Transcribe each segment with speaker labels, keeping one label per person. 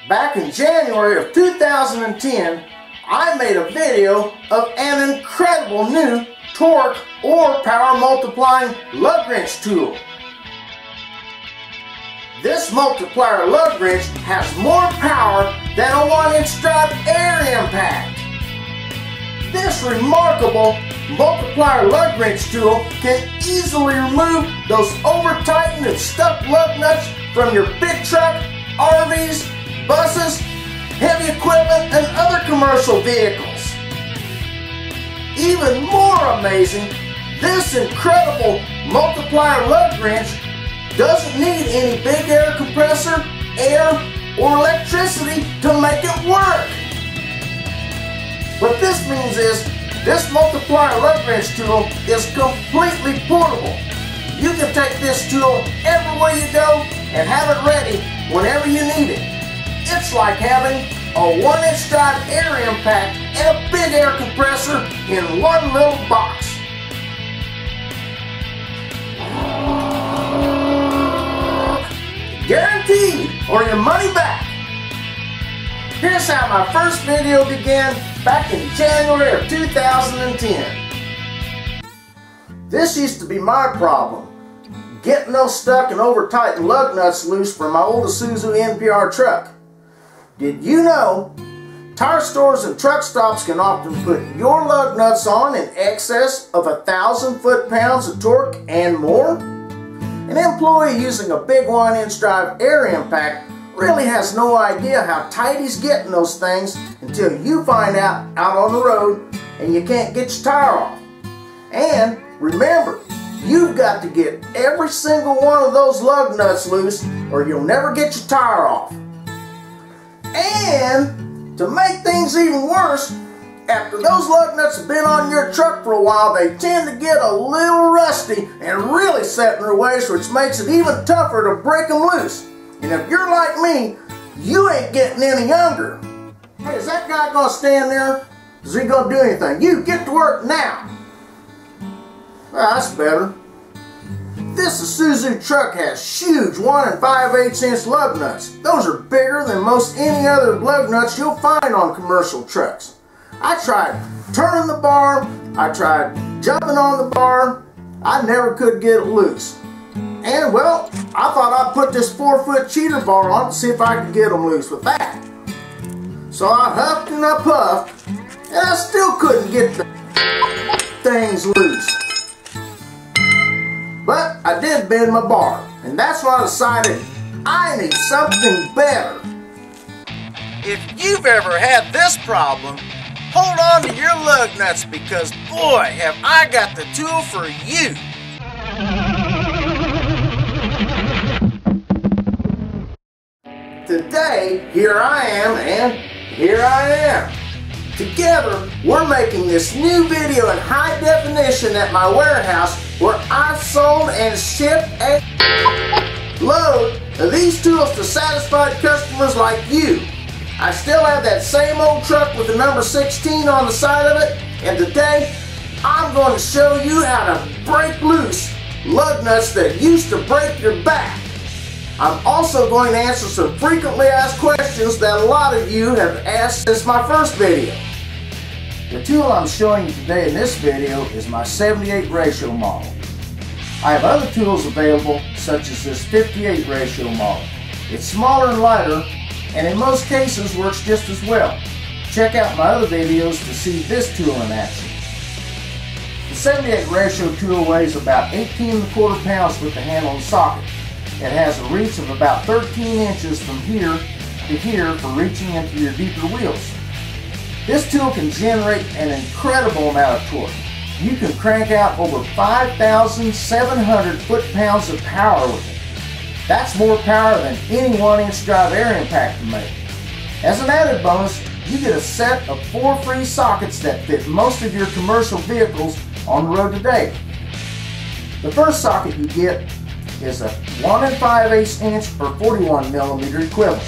Speaker 1: Back in January of 2010, I made a video of an incredible new torque or power multiplying lug wrench tool. This multiplier lug wrench has more power than a 1-inch drive air impact. This remarkable multiplier lug wrench tool can easily remove those over-tightened and stuck lug nuts from your big truck, RVs, buses, heavy equipment, and other commercial vehicles. Even more amazing, this incredible multiplier lug wrench doesn't need any big air compressor, air, or electricity to make it work. What this means is, this multiplier lug wrench tool is completely portable. You can take this tool everywhere you go and have it ready whenever you need it. It's like having a 1-inch drive air impact and a big air compressor in one little box. Guaranteed, or your money back. Here's how my first video began back in January of 2010. This used to be my problem, getting those stuck and over-tightened lug nuts loose from my old Isuzu NPR truck. Did you know tire stores and truck stops can often put your lug nuts on in excess of 1,000 foot-pounds of torque and more? An employee using a big 1-inch drive air impact really has no idea how tight he's getting those things until you find out on the road and you can't get your tire off. And remember, you've got to get every single one of those lug nuts loose or you'll never get your tire off. And to make things even worse, after those lug nuts have been on your truck for a while, they tend to get a little rusty and really set in their ways, which makes it even tougher to break them loose. And if you're like me, you ain't getting any younger. Hey, is that guy gonna stand there? Is he gonna do anything? You get to work now. Well, that's better. This Isuzu truck has huge 1 5/8 inch lug nuts. Those are bigger than most any other lug nuts you'll find on commercial trucks. I tried turning the bar, I tried jumping on the bar, I never could get it loose. And well, I thought I'd put this 4-foot cheater bar on to see if I could get them loose with that. So I huffed and I puffed, and I still couldn't get the things loose. But I did bend my bar, and that's why I decided I need something better. If you've ever had this problem, hold on to your lug nuts because boy, have I got the tool for you. Today, here I am and here I am. Together, we're making this new video in high definition at my warehouse where I sold and shipped a load of these tools to satisfied customers like you. I still have that same old truck with the number 16 on the side of it, and today I'm going to show you how to break loose lug nuts that used to break your back. I'm also going to answer some frequently asked questions that a lot of you have asked since my first video. The tool I'm showing you today in this video is my 78 ratio model. I have other tools available such as this 58 ratio model. It's smaller and lighter and in most cases works just as well. Check out my other videos to see this tool in action. The 78 ratio tool weighs about 18¼ pounds with the handle and socket. It has a reach of about 13 inches from here to here for reaching into your deeper wheels. This tool can generate an incredible amount of torque. You can crank out over 5,700 foot-pounds of power with it. That's more power than any 1-inch drive air impact can make. As an added bonus, you get a set of 4 free sockets that fit most of your commercial vehicles on the road today. The first socket you get is a 1 5/8 inch or 41mm equivalent.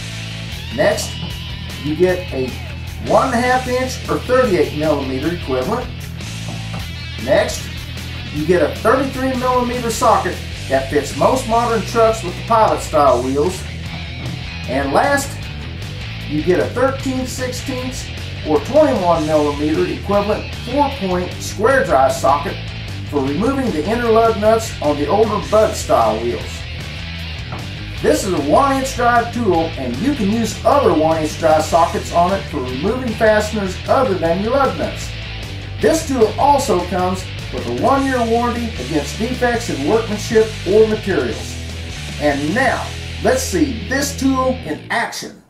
Speaker 1: Next, you get a 1/2 inch or 38mm equivalent. Next, you get a 33mm socket that fits most modern trucks with the pilot style wheels. And last, you get a 13/16 or 21 millimeter equivalent 4-point square drive socket for removing the inner lug nuts on the older Bud style wheels. This is a 1-inch drive tool, and you can use other 1-inch drive sockets on it for removing fasteners other than your lug nuts. This tool also comes with a 1-year warranty against defects in workmanship or materials. And now, let's see this tool in action.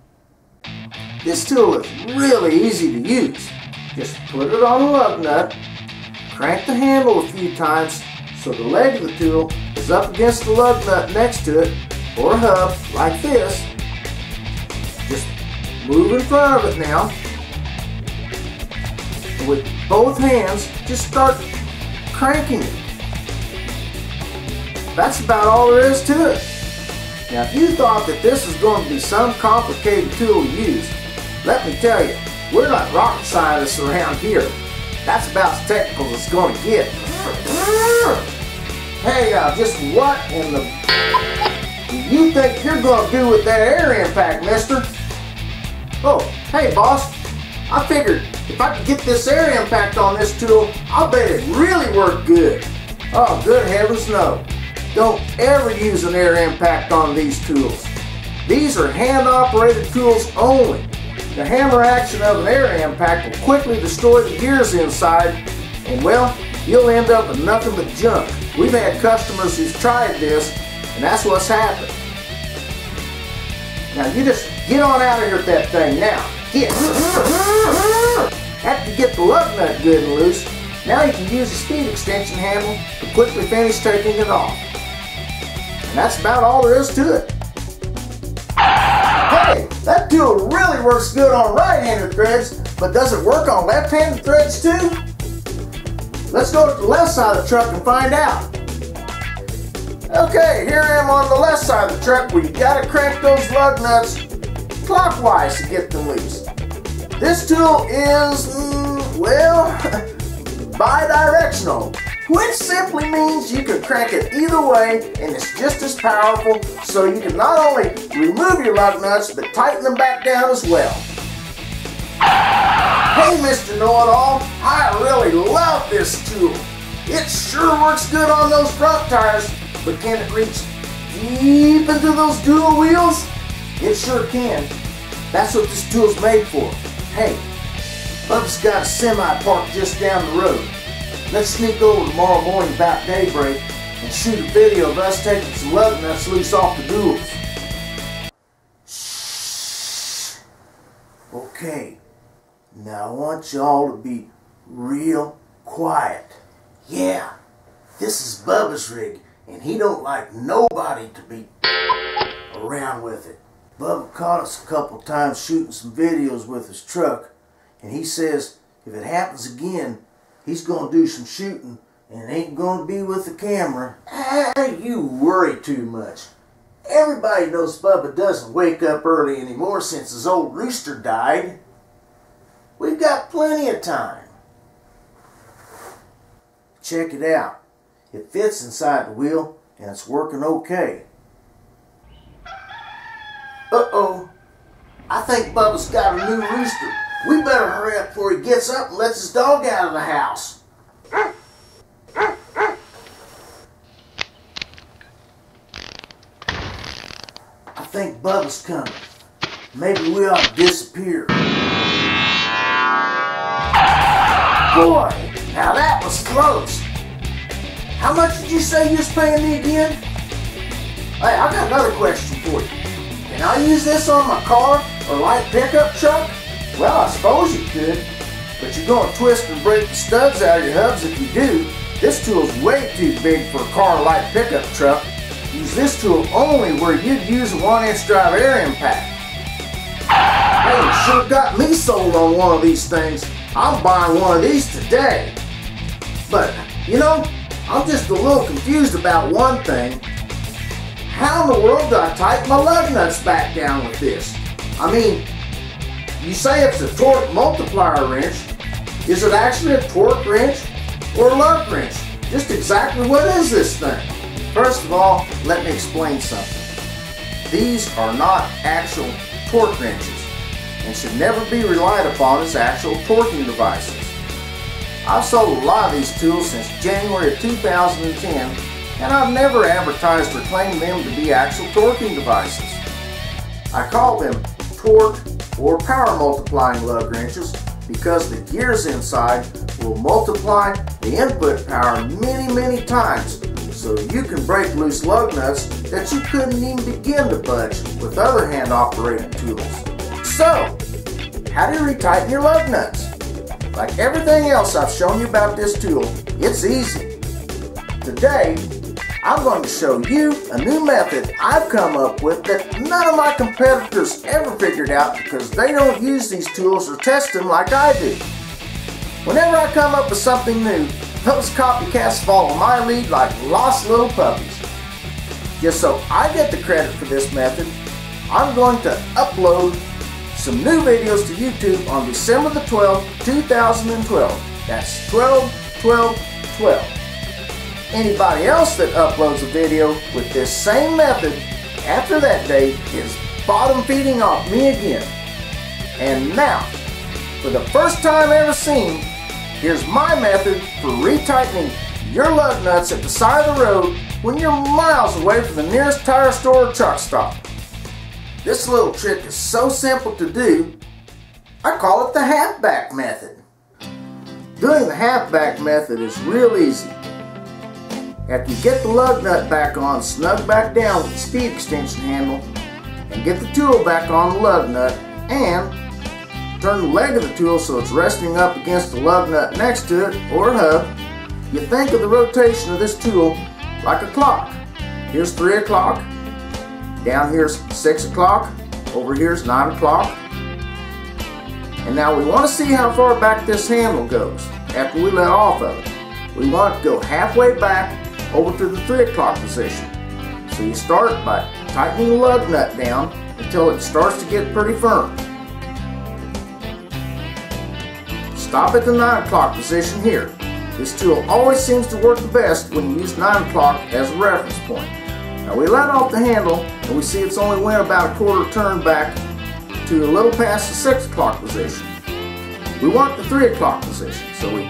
Speaker 1: This tool is really easy to use. Just put it on a lug nut, crank the handle a few times so the leg of the tool is up against the lug nut next to it, or hub, like this. Just move in front of it now. And with both hands, just start cranking it. That's about all there is to it. Now, if you thought that this was going to be some complicated tool to use, let me tell you, we're not rocket scientists around here. That's about as technical as it's going to get. Hey, just what in the do you think you're going to do with that air impact, mister? Oh, hey, boss. I figured if I could get this air impact on this tool, I'll bet it really worked good. Oh, good heavens, no. Don't ever use an air impact on these tools. These are hand-operated tools only. The hammer action of an air impact will quickly destroy the gears inside, and well, you'll end up with nothing but junk. We've had customers who've tried this, and that's what's happened. Now you just get on out of here with that thing now. Get. After you get the lug nut good and loose, now you can use a speed extension handle to quickly finish taking it off. And that's about all there is to it. Hey, that tool really works good on right-handed threads, but does it work on left-handed threads too? Let's go to the left side of the truck and find out. Okay, here I am on the left side of the truck where you gotta crank those lug nuts clockwise to get them loose. This tool is, well, bi-directional, which simply means you can crank it either way and it's just as powerful, so you can not only remove your lug nuts but tighten them back down as well. Hey, Mr. Know-It-All, I really love this tool. It sure works good on those front tires, but can it reach deep into those dual wheels? It sure can. That's what this tool's made for. Hey, Bubba's got a semi parked just down the road. Let's sneak over tomorrow morning about daybreak and shoot a video of us taking some lug nuts loose off the duals. Shh. Okay, now I want y'all to be real quiet. Yeah, this is Bubba's rig, and he don't like nobody to be around with it. Bubba caught us a couple times shooting some videos with his truck, and he says if it happens again, he's going to do some shooting, and it ain't going to be with the camera. You worry too much. Everybody knows Bubba doesn't wake up early anymore since his old rooster died. We've got plenty of time. Check it out. It fits inside the wheel, and it's working okay. Uh-oh. I think Bubba's got a new rooster. We better hurry up before he gets up and lets his dog out of the house. I think Bubba's coming. Maybe we ought to disappear. Boy, now that was close. How much did you say you was paying me again? Hey, I got another question for you. Can I use this on my car or light pickup truck? Well, I suppose you could, but you're going to twist and break the studs out of your hubs if you do. This tool's way too big for a car or light pickup truck. Use this tool only where you'd use a 1-inch drive air impact. Hey, you sure got me sold on one of these things. I'm buying one of these today. But, you know, I'm just a little confused about one thing. How in the world do I tighten my lug nuts back down with this? I mean, you say it's a torque multiplier wrench. Is it actually a torque wrench or a lug wrench? Just exactly what is this thing? First of all, let me explain something. These are not actual torque wrenches. and should never be relied upon as actual torquing devices. I've sold a lot of these tools since January of 2010, and I've never advertised or claimed them to be actual torquing devices. I call them torque or power multiplying lug wrenches because the gears inside will multiply the input power many times, so you can break loose lug nuts that you couldn't even begin to budge with other hand operated tools. So, how do you retighten your lug nuts? Like everything else I've shown you about this tool, it's easy. Today, I'm going to show you a new method I've come up with that none of my competitors ever figured out because they don't use these tools or test them like I do. Whenever I come up with something new, those copycats follow my lead like lost little puppies. Just so I get the credit for this method, I'm going to upload some new videos to YouTube on December the 12th, 2012. That's 12/12/12. Anybody else that uploads a video with this same method after that date is bottom feeding off me again. And now, for the first time ever seen, here's my method for retightening your lug nuts at the side of the road when you're miles away from the nearest tire store or truck stop. This little trick is so simple to do, I call it the halfback method. Doing the halfback method is real easy. After you get the lug nut back on, snug back down with the speed extension handle, and get the tool back on the lug nut, and turn the leg of the tool so it's resting up against the lug nut next to it, or hub, you think of the rotation of this tool like a clock. Here's 3 o'clock, down here's 6 o'clock, over here's 9 o'clock. And now we want to see how far back this handle goes after we let off of it. We want to go halfway back over to the 3 o'clock position. So you start by tightening the lug nut down until it starts to get pretty firm. Stop at the 9 o'clock position here. This tool always seems to work the best when you use 9 o'clock as a reference point. Now we let off the handle and we see it's only went about a quarter turn back to a little past the 6 o'clock position. We want the 3 o'clock position, so we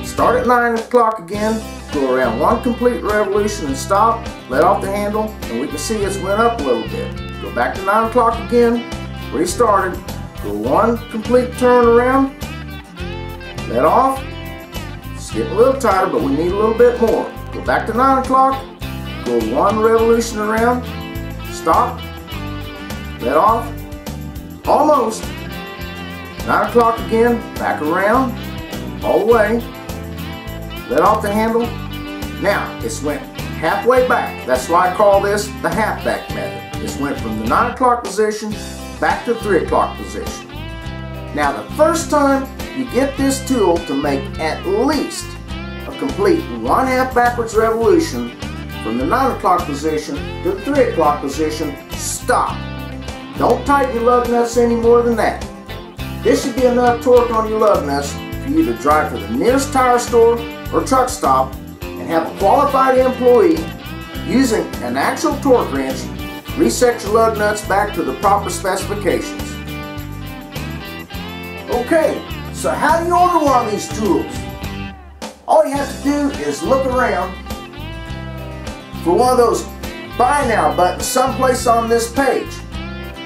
Speaker 1: start at 9 o'clock again, go around one complete revolution and stop, let off the handle, and we can see it's went up a little bit. Go back to 9 o'clock again, where you started, go one complete turn around, let off, skip a little tighter, but we need a little bit more. Go back to 9 o'clock, go one revolution around, stop, let off, almost, 9 o'clock again, back around, all the way, let off the handle. Now, it's went halfway back. That's why I call this the halfback method. It's went from the 9 o'clock position back to the 3 o'clock position. Now, the first time you get this tool to make at least a complete 1/2 backwards revolution from the 9 o'clock position to the 3 o'clock position, stop. Don't tighten your lug nuts any more than that. This should be enough torque on your lug nuts for you to drive to the nearest tire store or truck stop and have a qualified employee using an actual torque wrench reset your lug nuts back to the proper specifications. Okay, so how do you order one of these tools? All you have to do is look around for one of those buy now buttons someplace on this page.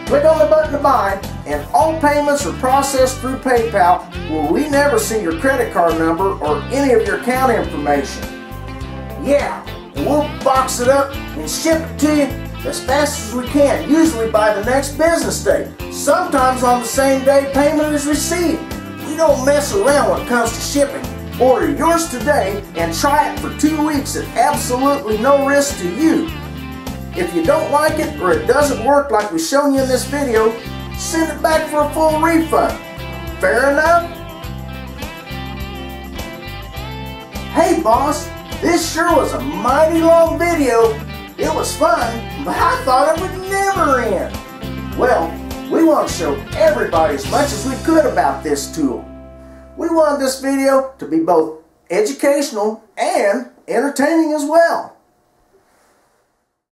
Speaker 1: Click on the button to buy, and all payments are processed through PayPal, where we never see your credit card number or any of your account information. Yeah, and we'll box it up and ship it to you as fast as we can, usually by the next business day. Sometimes on the same day payment is received. We don't mess around when it comes to shipping. Order yours today and try it for 2 weeks at absolutely no risk to you. If you don't like it or it doesn't work like we've shown you in this video, send it back for a full refund. Fair enough? Hey boss, this sure was a mighty long video. It was fun, but I thought it would never end. Well, we want to show everybody as much as we could about this tool. We wanted this video to be both educational and entertaining as well.